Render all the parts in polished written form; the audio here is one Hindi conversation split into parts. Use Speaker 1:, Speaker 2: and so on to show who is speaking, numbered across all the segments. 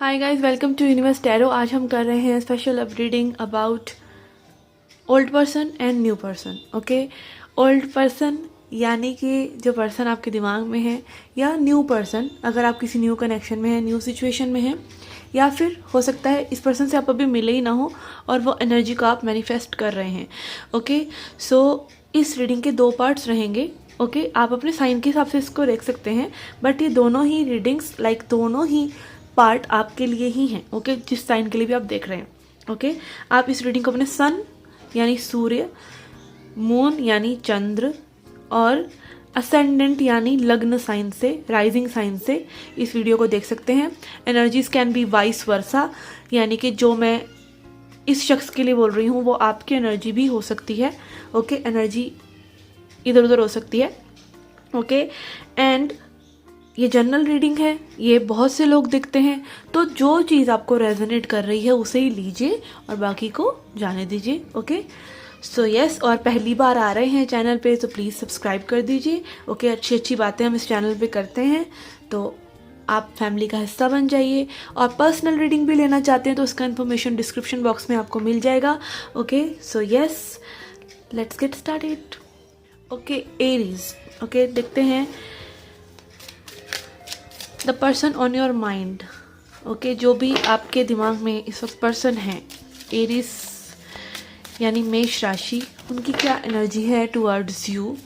Speaker 1: Hi guys, welcome to Universe Tarot. आज हम कर रहे हैं special up reading about old person and new person. Okay, old person यानी कि जो पर्सन आपके दिमाग में है, या न्यू पर्सन अगर आप किसी न्यू कनेक्शन में हैं, न्यू सिचुएशन में हैं, या फिर हो सकता है इस पर्सन से आप अभी मिले ही ना हो और वो एनर्जी को आप मैनिफेस्ट कर रहे हैं। ओके, सो इस रीडिंग के दो पार्ट्स रहेंगे। ओके, आप अपने साइन के हिसाब से इसको देख सकते हैं, बट ये दोनों ही रीडिंग्स दोनों ही पार्ट आपके लिए ही हैं। ओके, जिस साइन के लिए भी आप देख रहे हैं। ओके, आप इस रीडिंग को अपने सन यानी सूर्य, मून यानी चंद्र और असेंडेंट यानी लग्न साइन से, राइजिंग साइन से इस वीडियो को देख सकते हैं। Energies can be vice versa, यानी कि जो मैं इस शख्स के लिए बोल रही हूँ वो आपकी एनर्जी भी हो सकती है। ओके, एनर्जी इधर उधर हो सकती है। ओके, एंड ये जनरल रीडिंग है, ये बहुत से लोग दिखते हैं, तो जो चीज़ आपको रेजोनेट कर रही है उसे ही लीजिए और बाकी को जाने दीजिए। ओके, सो यस, और पहली बार आ रहे हैं चैनल पे तो प्लीज़ सब्सक्राइब कर दीजिए। ओके, अच्छी अच्छी बातें हम इस चैनल पे करते हैं, तो आप फैमिली का हिस्सा बन जाइए। और पर्सनल रीडिंग भी लेना चाहते हैं तो उसका इन्फॉर्मेशन डिस्क्रिप्शन बॉक्स में आपको मिल जाएगा। Okay, so yes, let's get started. Okay, Aries. Okay, देखते हैं the person on your mind. Okay, जो भी आपके दिमाग में इस वक्त पर्सन है, एरीज यानी मेष राशि, उनकी क्या एनर्जी है towards you.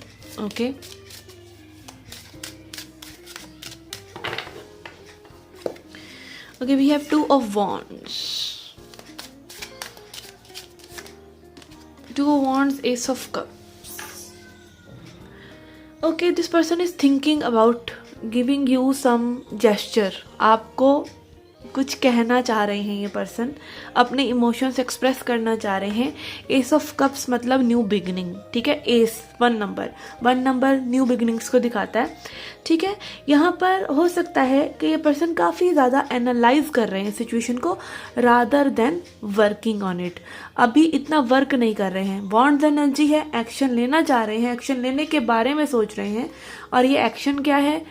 Speaker 1: Okay, okay, we have two of wands, two of wands, ace of cups. Okay, this person is thinking about giving you some gesture. आपको कुछ कहना चाह रहे हैं ये पर्सन, अपने इमोशंस एक्सप्रेस करना चाह रहे हैं। एस ऑफ कप्स मतलब न्यू बिगिनिंग। ठीक है, S one number new beginnings को दिखाता है। ठीक है, यहाँ पर हो सकता है कि ये पर्सन काफ़ी ज़्यादा एनालाइज कर रहे हैं सिचुएशन को rather than working on it. अभी इतना वर्क नहीं कर रहे हैं। बॉन्ड्स एनर्जी है, एक्शन लेना चाह रहे हैं, एक्शन लेने के बारे में सोच रहे हैं। और ये एक्शन क्या है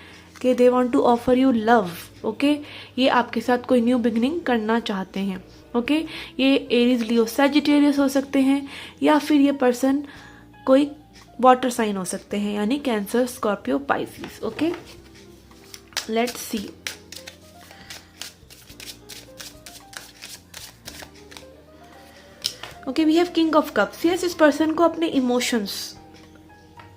Speaker 1: कि they want to offer you love. Okay, ये आपके साथ कोई न्यू बिगनिंग करना चाहते हैं। ओके, ये एरीज, लियो, सैजिटेरियस हो सकते हैं, या फिर ये पर्सन कोई वाटर साइन हो सकते हैं, यानी Cancer, Scorpio, Pisces. Okay, let's see. Okay, we have king of cups. Yes, इस पर्सन को अपने इमोशंस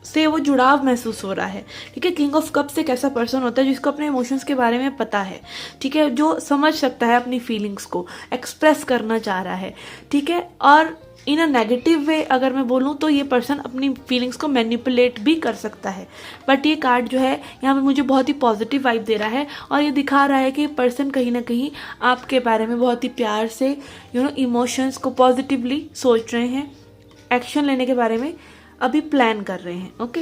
Speaker 1: से वो जुड़ाव महसूस हो रहा है। ठीक है, किंग ऑफ कप्स एक ऐसा पर्सन होता है जिसको अपने इमोशंस के बारे में पता है। ठीक है, जो समझ सकता है अपनी फीलिंग्स को, एक्सप्रेस करना चाह रहा है। ठीक है, और इन अ नेगेटिव वे अगर मैं बोलूँ तो ये पर्सन अपनी फीलिंग्स को मैनिपुलेट भी कर सकता है। बट ये कार्ड जो है यहाँ पे मुझे बहुत ही पॉजिटिव वाइब दे रहा है, और ये दिखा रहा है कि पर्सन कहीं ना कहीं आपके बारे में बहुत ही प्यार से इमोशंस को पॉजिटिवली सोच रहे हैं, एक्शन लेने के बारे में अभी प्लान कर रहे हैं। ओके,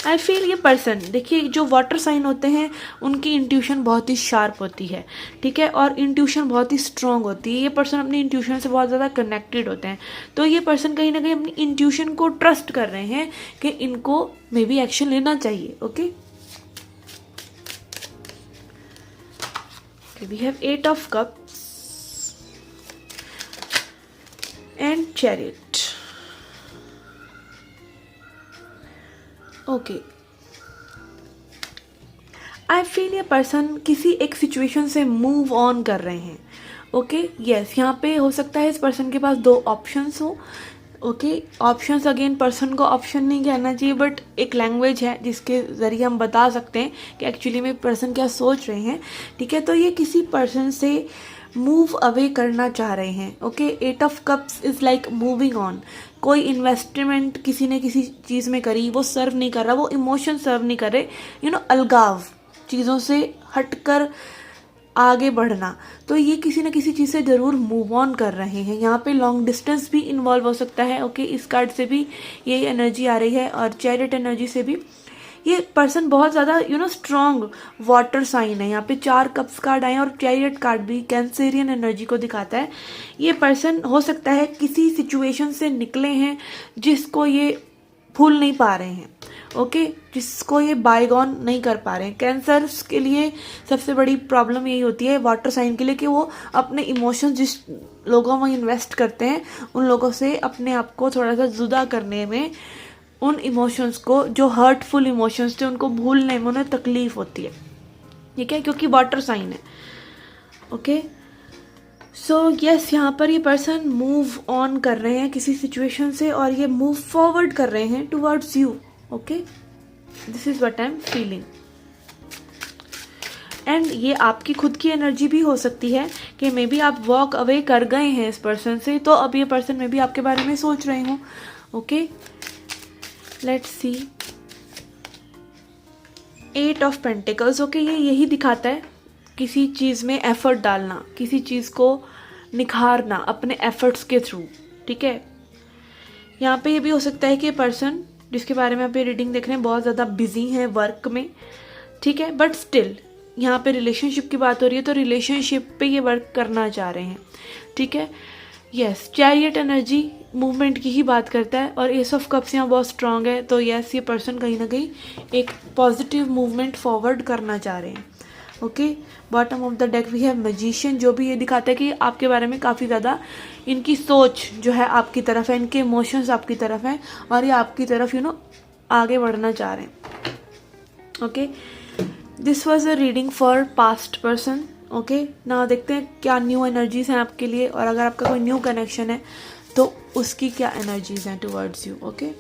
Speaker 1: आई फील ये पर्सन, देखिए जो वाटर साइन होते हैं उनकी इंट्यूशन बहुत ही शार्प होती है। ठीक है, और इंट्यूशन बहुत ही स्ट्रांग होती है। ये पर्सन अपनी इंट्यूशन से बहुत ज़्यादा कनेक्टेड होते हैं, तो ये पर्सन कहीं ना कहीं अपनी इंट्यूशन को ट्रस्ट कर रहे हैं कि इनको मे बी एक्शन लेना चाहिए। Okay, we have eight of cups and chariot. Okay, I feel ये पर्सन किसी एक सिचुएशन से मूव ऑन कर रहे हैं। ओके, यस, यहाँ पे हो सकता है इस पर्सन के पास दो ऑप्शंस हो। ओके, ऑप्शंस अगेन पर्सन को ऑप्शन नहीं कहना चाहिए, बट एक लैंग्वेज है जिसके ज़रिए हम बता सकते हैं कि एक्चुअली में पर्सन क्या सोच रहे हैं। ठीक है, तो ये किसी पर्सन से मूव अवे करना चाह रहे हैं। Okay, eight of cups is like moving on. कोई इन्वेस्टमेंट किसी ने किसी चीज़ में करी, वो सर्व नहीं कर रहा, वो इमोशन सर्व नहीं कर रहे, अलगाव, चीज़ों से हटकर आगे बढ़ना। तो ये किसी न किसी चीज़ से ज़रूर मूव ऑन कर रहे हैं। यहाँ पे लॉन्ग डिस्टेंस भी इन्वॉल्व हो सकता है। ओके, इस कार्ड से भी यही एनर्जी आ रही है, और चैरिट एनर्जी से भी। ये पर्सन बहुत ज़्यादा स्ट्रॉन्ग वाटर साइन है। यहाँ पे 4 कप्स कार्ड आए और चैरियट कार्ड भी कैंसेरियन एनर्जी को दिखाता है। ये पर्सन हो सकता है किसी सिचुएशन से निकले हैं जिसको ये भूल नहीं पा रहे हैं, ओके, जिसको ये बायगॉन नहीं कर पा रहे हैं। कैंसर्स के लिए सबसे बड़ी प्रॉब्लम यही होती है, वाटर साइन के लिए, कि वो अपने इमोशंस जिस लोगों में इन्वेस्ट करते हैं उन लोगों से अपने आप को थोड़ा सा जुदा करने में, उन इमोशंस को, जो हर्टफुल इमोशंस थे उनको भूलने में उन्हें तकलीफ होती है, ठीक है, क्योंकि वाटर साइन है, ओके। सो यस, यहाँ पर ये पर्सन मूव ऑन कर रहे हैं किसी सिचुएशन से और ये मूव फॉरवर्ड कर रहे हैं towards you, okay, this is what I am feeling. And ये आपकी खुद की एनर्जी भी हो सकती है कि मे बी आप वॉक अवे कर गए हैं इस पर्सन से, तो अब ये पर्सन मे बी आपके बारे में सोच रहे हो, okay. Let's C, 8 of pentacles, okay, ये यही दिखाता है किसी चीज़ में एफर्ट डालना, किसी चीज़ को निखारना अपने एफर्ट्स के थ्रू, ठीक है। यहाँ पे ये भी हो सकता है कि पर्सन जिसके बारे में आप ये रीडिंग देख रहे हैं बहुत ज़्यादा बिजी हैं वर्क में, ठीक है, बट स्टिल यहाँ पे रिलेशनशिप की बात हो रही है तो रिलेशनशिप पे ये वर्क करना चाह रहे हैं, ठीक है। यस, चैरियट एनर्जी मूवमेंट की ही बात करता है और एस ऑफ कप्स यहाँ बहुत स्ट्रांग है, तो यस, ये पर्सन कहीं ना कहीं एक पॉजिटिव मूवमेंट फॉरवर्ड करना चाह रहे हैं, okay. Bottom of the deck we have magician, जो भी ये दिखाता है कि आपके बारे में काफ़ी ज़्यादा इनकी सोच जो है आपकी तरफ है, इनके इमोशंस आपकी तरफ हैं और ये आपकी तरफ आगे बढ़ना चाह रहे हैं, okay. This was a reading for past person, okay. ना देखते हैं क्या न्यू एनर्जीज हैं आपके लिए, और अगर आपका कोई न्यू कनेक्शन है तो उसकी क्या एनर्जीज हैं towards you, okay.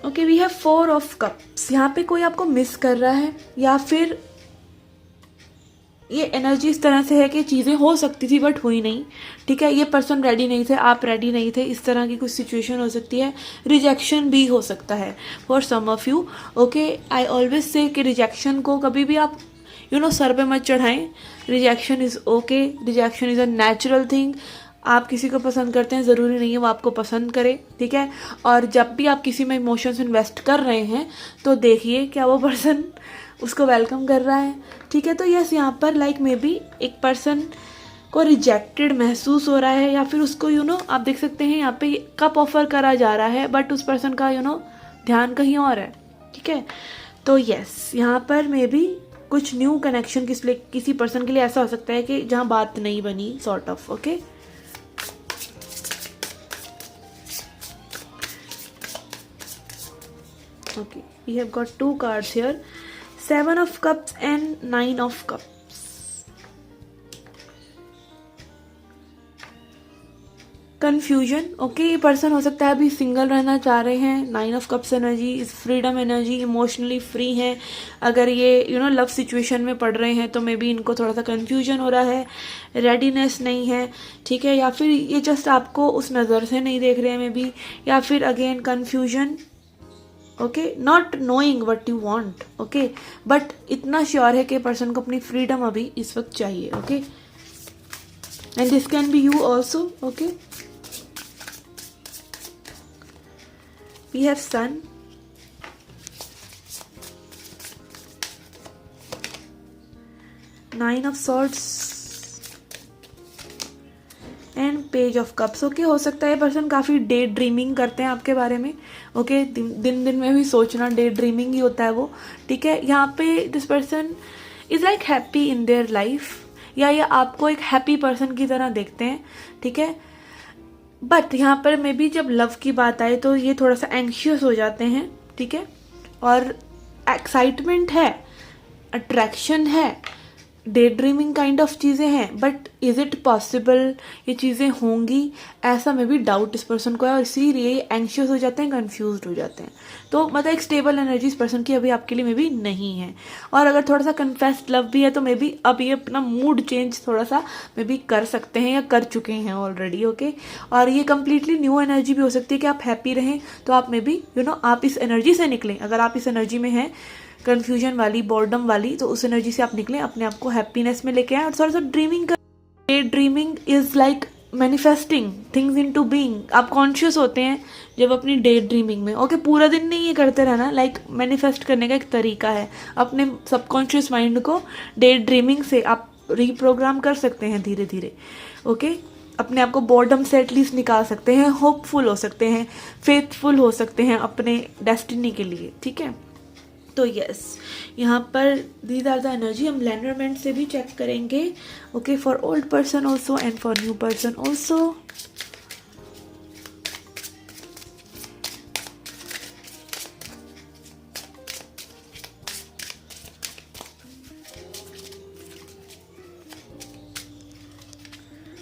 Speaker 1: Okay, we have 4 of cups. यहाँ पे कोई आपको मिस कर रहा है या फिर ये एनर्जी इस तरह से है कि चीज़ें हो सकती थी बट हुई नहीं, ठीक है। ये पर्सन रेडी नहीं थे, आप रेडी नहीं थे, इस तरह की कुछ सिचुएशन हो सकती है। रिजेक्शन भी हो सकता है for some of you, okay. I always say कि रिजेक्शन को कभी भी आप सर पे मत चढ़ाएं। Rejection is okay, rejection is a natural thing. आप किसी को पसंद करते हैं, ज़रूरी नहीं है वो आपको पसंद करे, ठीक है। और जब भी आप किसी में इमोशंस इन्वेस्ट कर रहे हैं तो देखिए क्या वो पर्सन उसको वेलकम कर रहा है, ठीक है। तो यस, यहाँ पर लाइक मे बी एक पर्सन को रिजेक्टेड महसूस हो रहा है या फिर उसको आप देख सकते हैं यहाँ पे कप ऑफर करा जा रहा है बट उस पर्सन का ध्यान कहीं और है, ठीक है। तो यस, यहाँ पर मे बी कुछ न्यू कनेक्शन किसी पर्सन के लिए ऐसा हो सकता है कि जहाँ बात नहीं बनी, sort of, okay. Okay, we have got 2 cards here, 7 of cups and 9 of cups. Confusion, okay, ये पर्सन हो सकता है अभी सिंगल रहना चाह रहे हैं। 9 of cups energy is freedom energy, emotionally free हैं। अगर ये लव सिचुएशन में पड़ रहे हैं तो मे बी इनको थोड़ा सा कंफ्यूजन हो रहा है, रेडीनेस नहीं है, ठीक है। या फिर ये जस्ट आपको उस नज़र से नहीं देख रहे हैं मे बी, या फिर again confusion, okay, not knowing what you want, okay, but इतना श्योर है कि पर्सन को अपनी फ्रीडम अभी इस वक्त चाहिए, okay. And this can be you also, okay. We have sun, nine of swords and page of cups, okay. हो सकता है पर्सन काफ़ी डे ड्रीमिंग करते हैं आपके बारे में, ओके। दिन में भी सोचना डे ड्रीमिंग ही होता है वो, ठीक है। यहाँ पे this person is like happy in their life, या ये आपको एक हैप्पी पर्सन की तरह देखते हैं, ठीक है। बट यहाँ पर मे बी जब लव की बात आए तो ये थोड़ा सा एंग्शियस हो जाते हैं, ठीक है। और एक्साइटमेंट है, अट्रैक्शन है, डे ड्रीमिंग काइंड ऑफ चीज़ें हैं, बट इज़ इट पॉसिबल ये चीज़ें होंगी, ऐसा में भी डाउट इस पर्सन को है और इसीलिए एंग्शियस हो जाते हैं, कंफ्यूज्ड हो जाते हैं। तो मतलब एक स्टेबल एनर्जी इस पर्सन की अभी आपके लिए मे बी नहीं है। और अगर थोड़ा सा कन्फेस्ड लव भी है तो मे बी अब ये अपना मूड चेंज थोड़ा सा मे बी कर सकते हैं या कर चुके हैं ऑलरेडी, ओके। और ये कम्प्लीटली न्यू एनर्जी भी हो सकती है कि आप हैप्पी रहें, तो आप मे बी आप इस एनर्जी से निकलें। अगर आप इस एनर्जी में हैं कन्फ्यूजन वाली, बोर्डम वाली, तो उस एनर्जी से आप निकलें, अपने आप को हैप्पीनेस में लेके आए और थोड़ा सा ड्रीमिंग कर। Day dreaming is like manifesting things into being. आप कॉन्शियस होते हैं जब अपनी डे ड्रीमिंग में। ओके, पूरा दिन नहीं ये करते रहना, लाइक मैनिफेस्ट करने का एक तरीका है। अपने सबकॉन्शियस माइंड को डे ड्रीमिंग से आप रीप्रोग्राम कर सकते हैं धीरे धीरे। ओके, अपने आप को बॉर्डम से एटलीस्ट निकाल सकते हैं, होपफुल हो सकते हैं, फेथफुल हो सकते हैं अपने डेस्टिनी के लिए। ठीक है, तो यस, यहाँ पर दीज आर द एनर्जी। हम लेनरमेंट से भी चेक करेंगे। Okay, for old person also and for new person also.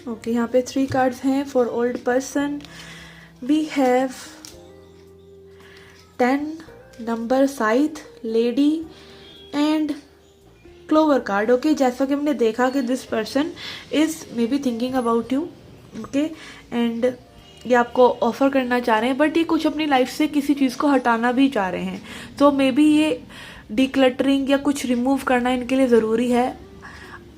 Speaker 1: Okay, यहाँ पे 3 कार्ड्स हैं for old person. We have 10 number, scythe, lady and clover card. Okay, जैसा कि हमने देखा कि this person is maybe thinking about you. Okay, and ये आपको ऑफर करना चाह रहे हैं, बट ये कुछ अपनी लाइफ से किसी चीज़ को हटाना भी चाह रहे हैं। तो मे बी ये डिक्लटरिंग या कुछ रिमूव करना इनके लिए ज़रूरी है,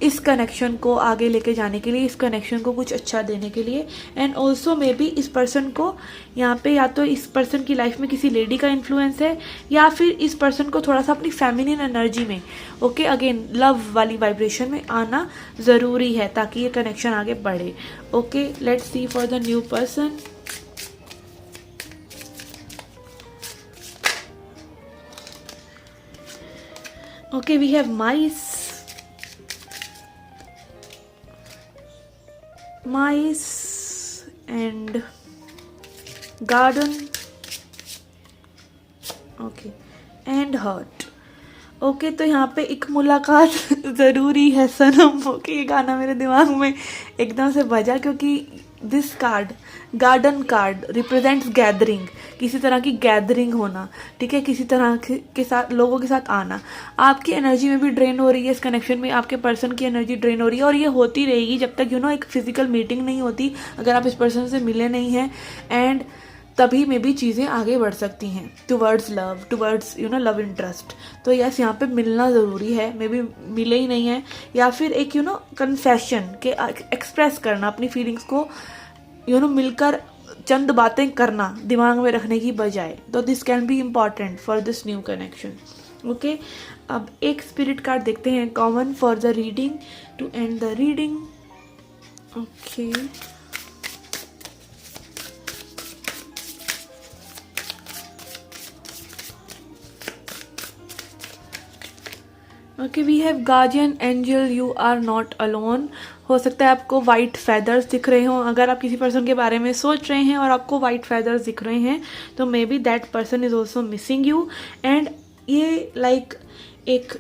Speaker 1: इस कनेक्शन को आगे लेके जाने के लिए, इस कनेक्शन को कुछ अच्छा देने के लिए। एंड ऑल्सो मे बी इस पर्सन को यहाँ पे या तो इस पर्सन की लाइफ में किसी लेडी का इन्फ्लुएंस है, या फिर इस पर्सन को थोड़ा सा अपनी फेमिनिन एनर्जी में, ओके, अगेन लव वाली वाइब्रेशन में आना ज़रूरी है ताकि ये कनेक्शन आगे बढ़े। Okay, let's see for the new person. Okay, we have mice, and garden, okay, and heart। Okay, तो यहाँ पे एक मुलाकात ज़रूरी है सनम। ओके, ये गाना मेरे दिमाग में एकदम से बजा क्योंकि this card, garden card, represents gathering, किसी तरह की गैदरिंग होना। ठीक है, किसी तरह के साथ लोगों के साथ आना। आपकी एनर्जी में भी ड्रेन हो रही है इस कनेक्शन में, आपके पर्सन की एनर्जी ड्रेन हो रही है, और ये होती रहेगी जब तक एक फिजिकल मीटिंग नहीं होती, अगर आप इस पर्सन से मिले नहीं हैं। एंड तभी में भी चीज़ें आगे बढ़ सकती हैं towards love, towards love interest. तो यस, यहाँ पे मिलना ज़रूरी है। मे बी मिले ही नहीं है, या फिर एक कन्फेशन के एक्सप्रेस करना अपनी फीलिंग्स को, मिलकर चंद बातें करना दिमाग में रखने की बजाय। तो this can be important for this new connection. Okay, अब एक स्पिरिट कार्ड देखते हैं common for the reading two and the reading. Okay, okay, we have guardian angel, you are not alone. हो सकता है आपको वाइट फेदर्स दिख रहे हों। अगर आप किसी पर्सन के बारे में सोच रहे हैं और आपको वाइट फेदर्स दिख रहे हैं, तो may be that person is also missing you. And ये लाइक एक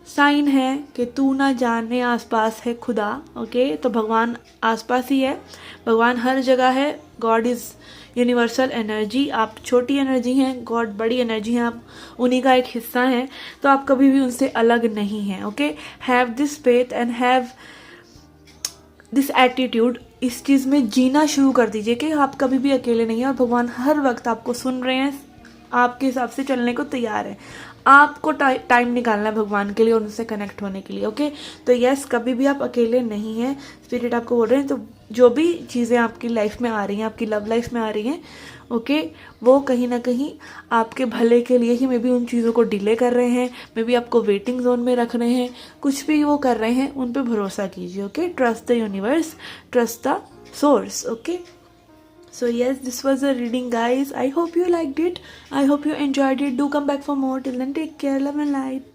Speaker 1: साइन है कि तू ना जाने आसपास है खुदा। ओके, तो भगवान आसपास ही है, भगवान हर जगह है। गॉड इज़ यूनिवर्सल एनर्जी, आप छोटी एनर्जी हैं, गॉड बड़ी एनर्जी हैं, आप उन्हीं का एक हिस्सा हैं। तो आप कभी भी उनसे अलग नहीं हैं। Okay, have this faith and have this attitude. इस चीज़ में जीना शुरू कर दीजिए कि आप कभी भी अकेले नहीं हैं, और भगवान हर वक्त आपको सुन रहे हैं, आपके हिसाब से चलने को तैयार है। आपको टाइम निकालना है भगवान के लिए और उनसे कनेक्ट होने के लिए। ओके, तो यस, कभी भी आप अकेले नहीं हैं। स्पिरिट आपको बोल रहे हैं, तो जो भी चीज़ें आपकी लाइफ में आ रही हैं, आपकी लव लाइफ में आ रही हैं, ओके, वो कहीं ना कहीं आपके भले के लिए ही मे बी उन चीज़ों को डिले कर रहे हैं, मे बी आपको वेटिंग जोन में रख रहे हैं, कुछ भी वो कर रहे हैं, उन पे भरोसा कीजिए। Okay, trust the universe, trust the source. Okay, so yes, this was a reading, guys. I hope you liked it, I hope you enjoyed it. Do come back for more. Till then, take care, love and light.